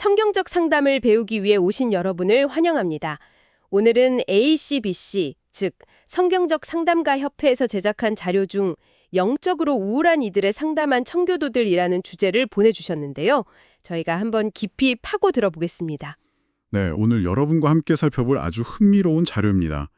성경적 상담을 배우기 위해 오신 여러분을 환영합니다. 오늘은 ACBC, 즉 성경적 상담가 협회에서 제작한 자료 중 영적으로 우울한 이들의 상담한 청교도들이라는 주제를 보내주셨는데요. 저희가 한번 깊이 파고 들어보겠습니다. 네, 오늘 여러분과 함께 살펴볼 아주 흥미로운 자료입니다.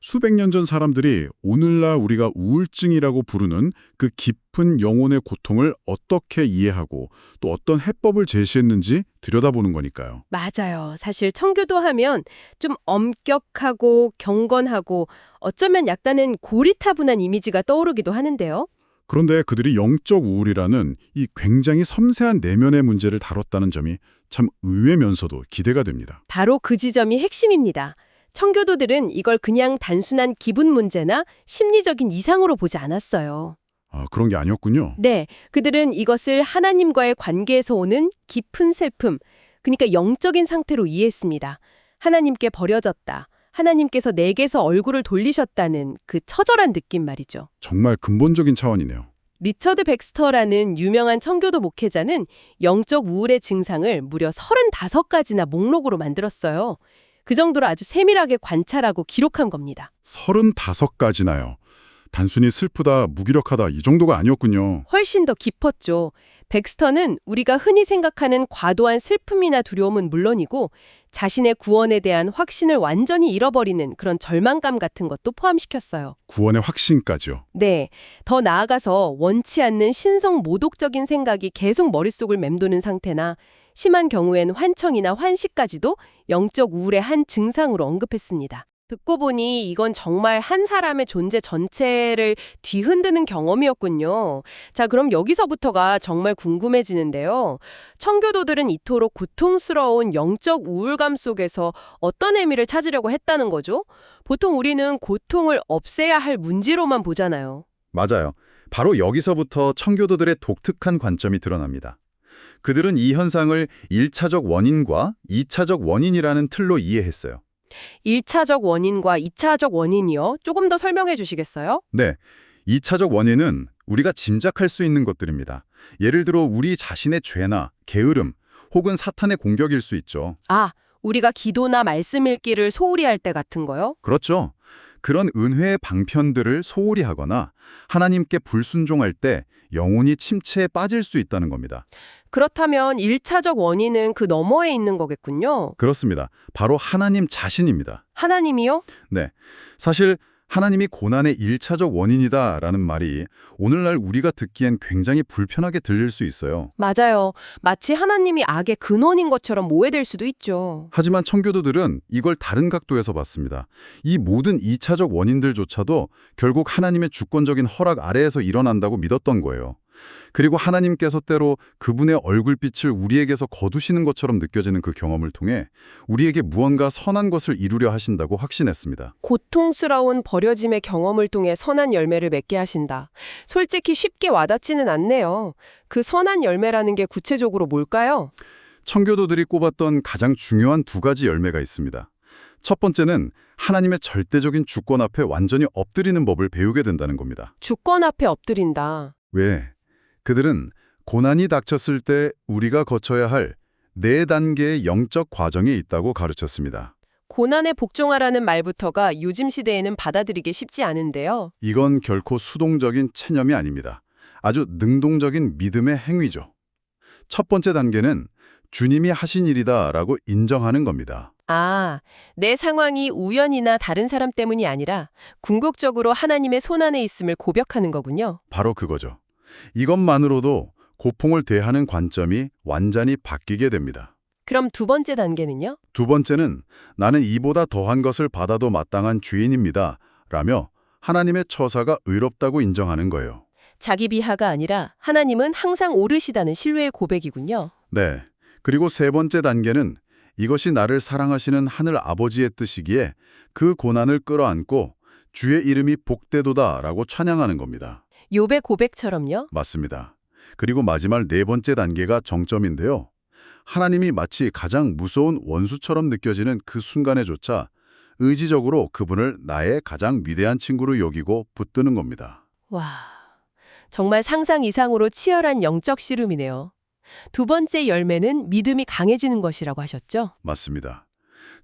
수백 년 전 사람들이 오늘날 우리가 우울증이라고 부르는 그 깊은 영혼의 고통을 어떻게 이해하고 또 어떤 해법을 제시했는지 들여다보는 거니까요. 맞아요. 사실 청교도 하면 좀 엄격하고 경건하고 어쩌면 약간은 고리타분한 이미지가 떠오르기도 하는데요. 그런데 그들이 영적 우울이라는 이 굉장히 섬세한 내면의 문제를 다뤘다는 점이 참 의외면서도 기대가 됩니다. 바로 그 지점이 핵심입니다. 청교도들은 이걸 그냥 단순한 기분 문제나 심리적인 이상으로 보지 않았어요. 아, 그런 게 아니었군요. 네, 그들은 이것을 하나님과의 관계에서 오는 깊은 슬픔, 그러니까 영적인 상태로 이해했습니다. 하나님께 버려졌다. 하나님께서 내게서 얼굴을 돌리셨다는 그 처절한 느낌 말이죠. 정말 근본적인 차원이네요. 리처드 백스터라는 유명한 청교도 목회자는 영적 우울의 증상을 무려 35가지나 목록으로 만들었어요. 그 정도로 아주 세밀하게 관찰하고 기록한 겁니다. 35가지나요. 단순히 슬프다, 무기력하다 이 정도가 아니었군요. 훨씬 더 깊었죠. 백스터는 우리가 흔히 생각하는 과도한 슬픔이나 두려움은 물론이고 자신의 구원에 대한 확신을 완전히 잃어버리는 그런 절망감 같은 것도 포함시켰어요. 구원의 확신까지요. 네, 더 나아가서 원치 않는 신성 모독적인 생각이 계속 머릿속을 맴도는 상태나 심한 경우엔 환청이나 환시까지도 영적 우울의 한 증상으로 언급했습니다. 듣고 보니 이건 정말 한 사람의 존재 전체를 뒤흔드는 경험이었군요. 자, 그럼 여기서부터가 정말 궁금해지는데요. 청교도들은 이토록 고통스러운 영적 우울감 속에서 어떤 의미를 찾으려고 했다는 거죠? 보통 우리는 고통을 없애야 할 문제로만 보잖아요. 맞아요. 바로 여기서부터 청교도들의 독특한 관점이 드러납니다. 그들은 이 현상을 1차적 원인과 2차적 원인이라는 틀로 이해했어요. 1차적 원인과 2차적 원인이요? 조금 더 설명해 주시겠어요? 네, 2차적 원인은 우리가 짐작할 수 있는 것들입니다. 예를 들어 우리 자신의 죄나 게으름 혹은 사탄의 공격일 수 있죠. 아, 우리가 기도나 말씀 읽기를 소홀히 할 때 같은 거요? 그렇죠. 그런 은혜의 방편들을 소홀히 하거나 하나님께 불순종할 때 영혼이 침체에 빠질 수 있다는 겁니다. 그렇다면 1차적 원인은 그 너머에 있는 거겠군요. 그렇습니다. 바로 하나님 자신입니다. 하나님이요? 네, 사실 하나님이 고난의 1차적 원인이다라는 말이 오늘날 우리가 듣기엔 굉장히 불편하게 들릴 수 있어요. 맞아요. 마치 하나님이 악의 근원인 것처럼 오해될 수도 있죠. 하지만 청교도들은 이걸 다른 각도에서 봤습니다. 이 모든 2차적 원인들조차도 결국 하나님의 주권적인 허락 아래에서 일어난다고 믿었던 거예요. 그리고 하나님께서 때로 그분의 얼굴빛을 우리에게서 거두시는 것처럼 느껴지는 그 경험을 통해 우리에게 무언가 선한 것을 이루려 하신다고 확신했습니다. 고통스러운 버려짐의 경험을 통해 선한 열매를 맺게 하신다. 솔직히 쉽게 와닿지는 않네요. 그 선한 열매라는 게 구체적으로 뭘까요? 청교도들이 꼽았던 가장 중요한 2가지 열매가 있습니다. 첫 번째는 하나님의 절대적인 주권 앞에 완전히 엎드리는 법을 배우게 된다는 겁니다. 주권 앞에 엎드린다. 왜? 그들은 고난이 닥쳤을 때 우리가 거쳐야 할 4단계의 영적 과정이 있다고 가르쳤습니다. 고난에 복종하라는 말부터가 요즘 시대에는 받아들이기 쉽지 않은데요. 이건 결코 수동적인 체념이 아닙니다. 아주 능동적인 믿음의 행위죠. 첫 번째 단계는 주님이 하신 일이다라고 인정하는 겁니다. 아, 내 상황이 우연이나 다른 사람 때문이 아니라 궁극적으로 하나님의 손안에 있음을 고백하는 거군요. 바로 그거죠. 이것만으로도 고통을 대하는 관점이 완전히 바뀌게 됩니다. 그럼 2번째 단계는요? 2번째는 나는 이보다 더한 것을 받아도 마땅한 죄인입니다. 라며 하나님의 처사가 의롭다고 인정하는 거예요. 자기 비하가 아니라 하나님은 항상 옳으시다는 신뢰의 고백이군요. 네. 그리고 3번째 단계는 이것이 나를 사랑하시는 하늘 아버지의 뜻이기에 그 고난을 끌어안고 주의 이름이 복되도다 라고 찬양하는 겁니다. 욥의 고백처럼요? 맞습니다. 그리고 마지막 4번째 단계가 정점인데요. 하나님이 마치 가장 무서운 원수처럼 느껴지는 그 순간에조차 의지적으로 그분을 나의 가장 위대한 친구로 여기고 붙드는 겁니다. 와, 정말 상상 이상으로 치열한 영적 씨름이네요. 두 번째 열매는 믿음이 강해지는 것이라고 하셨죠? 맞습니다.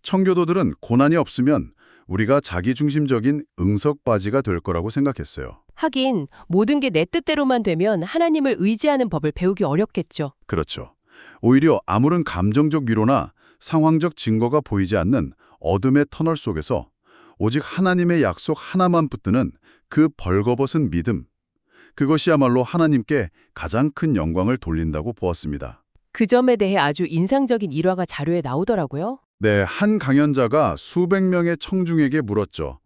청교도들은 고난이 없으면 우리가 자기중심적인 응석바지가 될 거라고 생각했어요. 하긴 모든 게 내 뜻대로만 되면 하나님을 의지하는 법을 배우기 어렵겠죠. 그렇죠. 오히려 아무런 감정적 위로나 상황적 증거가 보이지 않는 어둠의 터널 속에서 오직 하나님의 약속 하나만 붙드는 그 벌거벗은 믿음, 그것이야말로 하나님께 가장 큰 영광을 돌린다고 보았습니다. 그 점에 대해 아주 인상적인 일화가 자료에 나오더라고요. 네, 한 강연자가 수백 명의 청중에게 물었죠.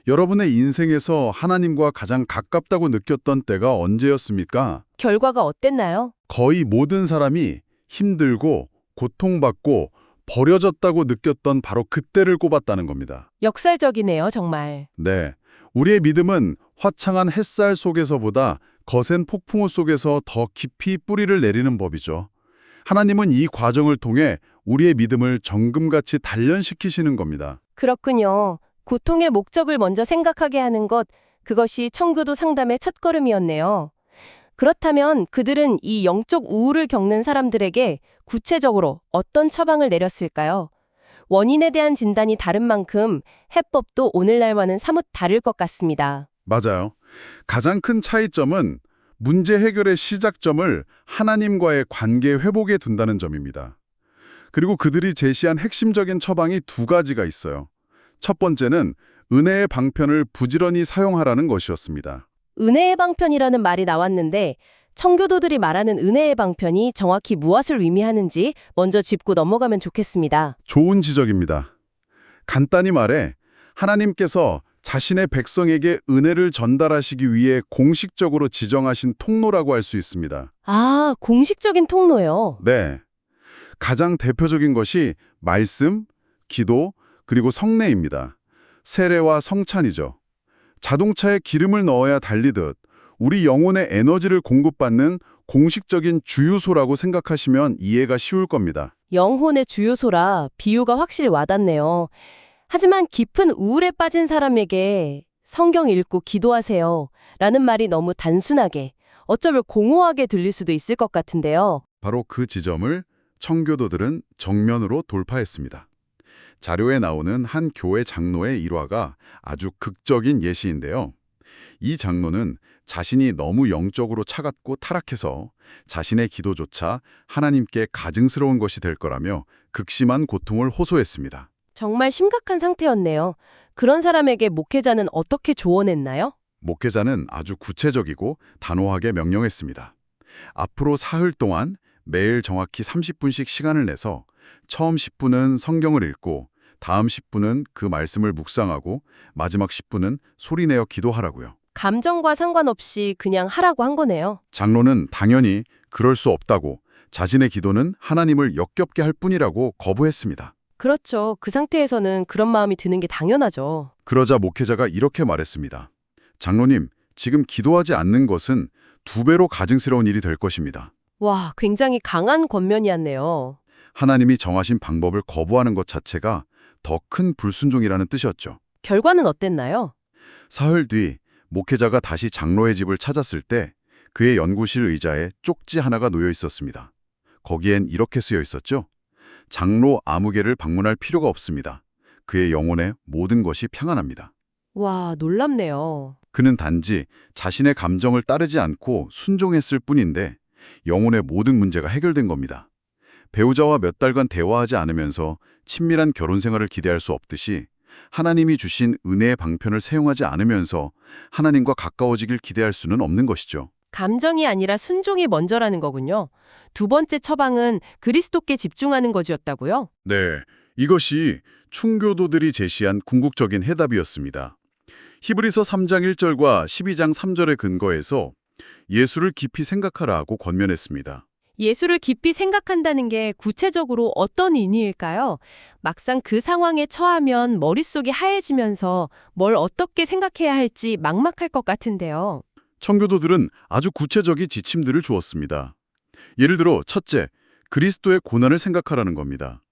여러분의 인생에서 하나님과 가장 가깝다고 느꼈던 때가 언제였습니까? 결과가 어땠나요? 거의 모든 사람이 힘들고 고통받고 버려졌다고 느꼈던 바로 그때를 꼽았다는 겁니다. 역설적이네요, 정말. 네, 우리의 믿음은 화창한 햇살 속에서보다 거센 폭풍우 속에서 더 깊이 뿌리를 내리는 법이죠. 하나님은 이 과정을 통해 우리의 믿음을 정금같이 단련시키시는 겁니다. 그렇군요. 고통의 목적을 먼저 생각하게 하는 것, 그것이 청교도 상담의 첫걸음이었네요. 그렇다면 그들은 이 영적 우울을 겪는 사람들에게 구체적으로 어떤 처방을 내렸을까요? 원인에 대한 진단이 다른 만큼 해법도 오늘날과는 사뭇 다를 것 같습니다. 맞아요. 가장 큰 차이점은 문제 해결의 시작점을 하나님과의 관계 회복에 둔다는 점입니다. 그리고 그들이 제시한 핵심적인 처방이 두 가지가 있어요. 첫 번째는 은혜의 방편을 부지런히 사용하라는 것이었습니다. 은혜의 방편이라는 말이 나왔는데 청교도들이 말하는 은혜의 방편이 정확히 무엇을 의미하는지 먼저 짚고 넘어가면 좋겠습니다. 좋은 지적입니다. 간단히 말해 하나님께서 자신의 백성에게 은혜를 전달하시기 위해 공식적으로 지정하신 통로라고 할 수 있습니다. 아, 공식적인 통로요. 네. 가장 대표적인 것이 말씀, 기도, 그리고 성례입니다. 세례와 성찬이죠. 자동차에 기름을 넣어야 달리듯 우리 영혼의 에너지를 공급받는 공식적인 주유소라고 생각하시면 이해가 쉬울 겁니다. 영혼의 주요소라 비유가 확실히 와닿네요. 하지만 깊은 우울에 빠진 사람에게 성경 읽고 기도하세요 라는 말이 너무 단순하게, 어쩌면 공허하게 들릴 수도 있을 것 같은데요. 바로 그 지점을 청교도들은 정면으로 돌파했습니다. 자료에 나오는 한 교회 장로의 일화가 아주 극적인 예시인데요. 이 장로는 자신이 너무 영적으로 차갑고 타락해서 자신의 기도조차 하나님께 가증스러운 것이 될 거라며 극심한 고통을 호소했습니다. 정말 심각한 상태였네요. 그런 사람에게 목회자는 어떻게 조언했나요? 목회자는 아주 구체적이고 단호하게 명령했습니다. 앞으로 사흘 동안 매일 정확히 30분씩 시간을 내서 처음 10분은 성경을 읽고 다음 10분은 그 말씀을 묵상하고 마지막 10분은 소리내어 기도하라고요. 감정과 상관없이 그냥 하라고 한 거네요. 장로는 당연히 그럴 수 없다고, 자신의 기도는 하나님을 역겹게 할 뿐이라고 거부했습니다. 그렇죠. 그 상태에서는 그런 마음이 드는 게 당연하죠. 그러자 목회자가 이렇게 말했습니다. 장로님, 지금 기도하지 않는 것은 2배로 가증스러운 일이 될 것입니다. 와, 굉장히 강한 권면이었네요. 하나님이 정하신 방법을 거부하는 것 자체가 더 큰 불순종이라는 뜻이었죠. 결과는 어땠나요? 사흘 뒤 목회자가 다시 장로의 집을 찾았을 때 그의 연구실 의자에 쪽지 하나가 놓여 있었습니다. 거기엔 이렇게 쓰여 있었죠. 장로 아무개를 방문할 필요가 없습니다. 그의 영혼의 모든 것이 평안합니다. 와, 놀랍네요. 그는 단지 자신의 감정을 따르지 않고 순종했을 뿐인데 영혼의 모든 문제가 해결된 겁니다. 배우자와 몇 달간 대화하지 않으면서 친밀한 결혼 생활을 기대할 수 없듯이 하나님이 주신 은혜의 방편을 사용하지 않으면서 하나님과 가까워지길 기대할 수는 없는 것이죠. 감정이 아니라 순종이 먼저라는 거군요. 두 번째 처방은 그리스도께 집중하는 것이었다고요? 네, 이것이 충교도들이 제시한 궁극적인 해답이었습니다. 히브리서 3장 1절과 12장 3절의 근거에서 예수를 깊이 생각하라고 권면했습니다. 예수를 깊이 생각한다는 게 구체적으로 어떤 의미일까요? 막상 그 상황에 처하면 머릿속이 하얘지면서 뭘 어떻게 생각해야 할지 막막할 것 같은데요. 청교도들은 아주 구체적인 지침들을 주었습니다. 예를 들어 첫째, 그리스도의 고난을 생각하라는 겁니다.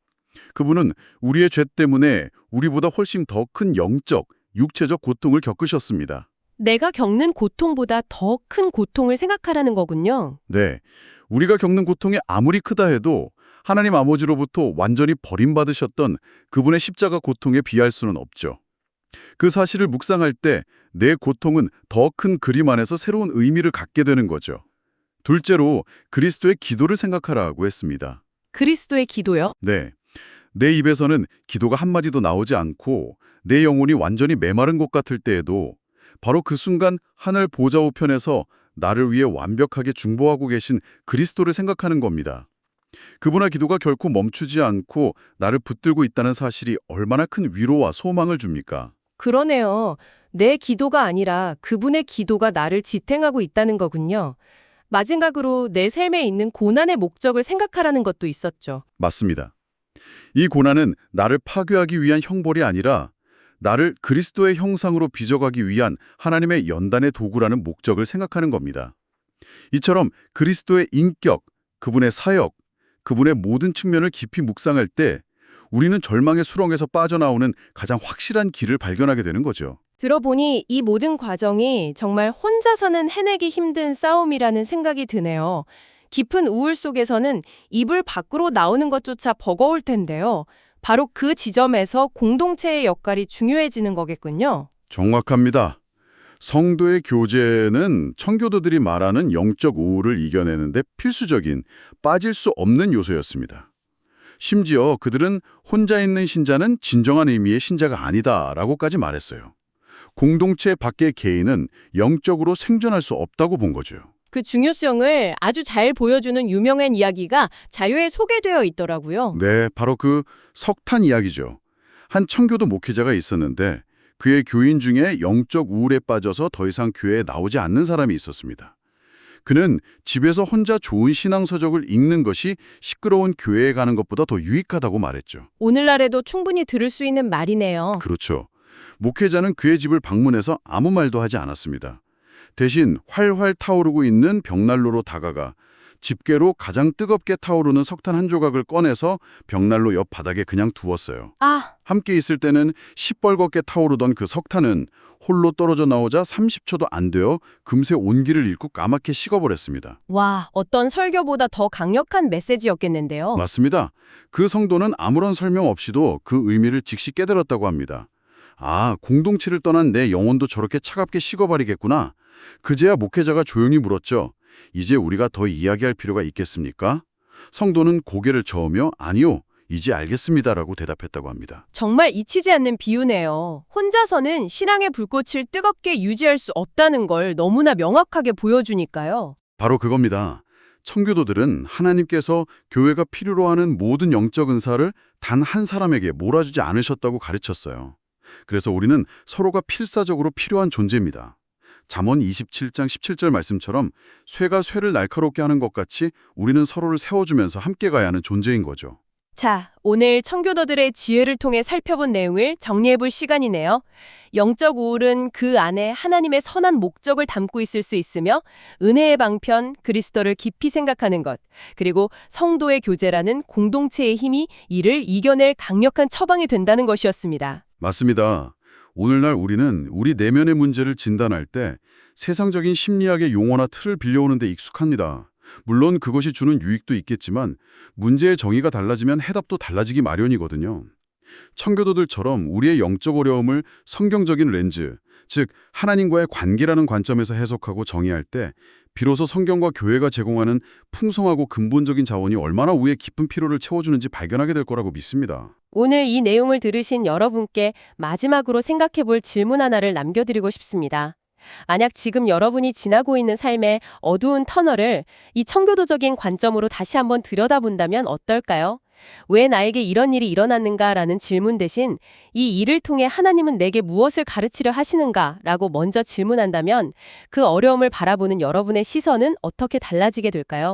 그분은 우리의 죄 때문에 우리보다 훨씬 더 큰 영적, 육체적 고통을 겪으셨습니다. 내가 겪는 고통보다 더 큰 고통을 생각하라는 거군요. 네, 우리가 겪는 고통이 아무리 크다 해도 하나님 아버지로부터 완전히 버림받으셨던 그분의 십자가 고통에 비할 수는 없죠. 그 사실을 묵상할 때 내 고통은 더 큰 그림 안에서 새로운 의미를 갖게 되는 거죠. 둘째로 그리스도의 기도를 생각하라고 했습니다. 그리스도의 기도요? 네. 내 입에서는 기도가 한마디도 나오지 않고 내 영혼이 완전히 메마른 것 같을 때에도 바로 그 순간 하늘 보좌 우편에서 나를 위해 완벽하게 중보하고 계신 그리스도를 생각하는 겁니다. 그분의 기도가 결코 멈추지 않고 나를 붙들고 있다는 사실이 얼마나 큰 위로와 소망을 줍니까? 그러네요. 내 기도가 아니라 그분의 기도가 나를 지탱하고 있다는 거군요. 마지막으로 내 삶에 있는 고난의 목적을 생각하라는 것도 있었죠. 맞습니다. 이 고난은 나를 파괴하기 위한 형벌이 아니라 나를 그리스도의 형상으로 빚어가기 위한 하나님의 연단의 도구라는 목적을 생각하는 겁니다. 이처럼 그리스도의 인격, 그분의 사역, 그분의 모든 측면을 깊이 묵상할 때 우리는 절망의 수렁에서 빠져나오는 가장 확실한 길을 발견하게 되는 거죠. 들어보니 이 모든 과정이 정말 혼자서는 해내기 힘든 싸움이라는 생각이 드네요. 깊은 우울 속에서는 이불 밖으로 나오는 것조차 버거울 텐데요. 바로 그 지점에서 공동체의 역할이 중요해지는 거겠군요. 정확합니다. 성도의 교제는 청교도들이 말하는 영적 우울을 이겨내는데 필수적인, 빠질 수 없는 요소였습니다. 심지어 그들은 혼자 있는 신자는 진정한 의미의 신자가 아니다라고까지 말했어요. 공동체 밖의 개인은 영적으로 생존할 수 없다고 본 거죠. 그 중요성을 아주 잘 보여주는 유명한 이야기가 자료에 소개되어 있더라고요. 네, 바로 그 석탄 이야기죠. 한 청교도 목회자가 있었는데 그의 교인 중에 영적 우울에 빠져서 더 이상 교회에 나오지 않는 사람이 있었습니다. 그는 집에서 혼자 좋은 신앙서적을 읽는 것이 시끄러운 교회에 가는 것보다 더 유익하다고 말했죠. 오늘날에도 충분히 들을 수 있는 말이네요. 그렇죠. 목회자는 그의 집을 방문해서 아무 말도 하지 않았습니다. 대신 활활 타오르고 있는 벽난로로 다가가 집게로 가장 뜨겁게 타오르는 석탄 한 조각을 꺼내서 벽난로 옆 바닥에 그냥 두었어요. 아, 함께 있을 때는 시뻘겋게 타오르던 그 석탄은 홀로 떨어져 나오자 30초도 안 되어 금세 온기를 잃고 까맣게 식어버렸습니다. 와, 어떤 설교보다 더 강력한 메시지였겠는데요. 맞습니다. 그 성도는 아무런 설명 없이도 그 의미를 즉시 깨달았다고 합니다. 아, 공동체를 떠난 내 영혼도 저렇게 차갑게 식어버리겠구나. 그제야 목회자가 조용히 물었죠. 이제 우리가 더 이야기할 필요가 있겠습니까? 성도는 고개를 저으며 아니요, 이제 알겠습니다라고 대답했다고 합니다. 정말 잊히지 않는 비유네요. 혼자서는 신앙의 불꽃을 뜨겁게 유지할 수 없다는 걸 너무나 명확하게 보여주니까요. 바로 그겁니다. 청교도들은 하나님께서 교회가 필요로 하는 모든 영적 은사를 단 한 사람에게 몰아주지 않으셨다고 가르쳤어요. 그래서 우리는 서로가 필사적으로 필요한 존재입니다. 잠언 27장 17절 말씀처럼 쇠가 쇠를 날카롭게 하는 것 같이 우리는 서로를 세워주면서 함께 가야 하는 존재인 거죠. 자, 오늘 청교도들의 지혜를 통해 살펴본 내용을 정리해볼 시간이네요. 영적 우울은 그 안에 하나님의 선한 목적을 담고 있을 수 있으며 은혜의 방편, 그리스도를 깊이 생각하는 것, 그리고 성도의 교제라는 공동체의 힘이 이를 이겨낼 강력한 처방이 된다는 것이었습니다. 맞습니다. 오늘날 우리는 우리 내면의 문제를 진단할 때 세상적인 심리학의 용어나 틀을 빌려오는 데 익숙합니다. 물론 그것이 주는 유익도 있겠지만 문제의 정의가 달라지면 해답도 달라지기 마련이거든요. 청교도들처럼 우리의 영적 어려움을 성경적인 렌즈, 즉 하나님과의 관계라는 관점에서 해석하고 정의할 때 비로소 성경과 교회가 제공하는 풍성하고 근본적인 자원이 얼마나 우리의 깊은 피로를 채워주는지 발견하게 될 거라고 믿습니다. 오늘 이 내용을 들으신 여러분께 마지막으로 생각해볼 질문 하나를 남겨드리고 싶습니다. 만약 지금 여러분이 지나고 있는 삶의 어두운 터널을 이 청교도적인 관점으로 다시 한번 들여다본다면 어떨까요? 왜 나에게 이런 일이 일어났는가라는 질문 대신 이 일을 통해 하나님은 내게 무엇을 가르치려 하시는가라고 먼저 질문한다면 그 어려움을 바라보는 여러분의 시선은 어떻게 달라지게 될까요?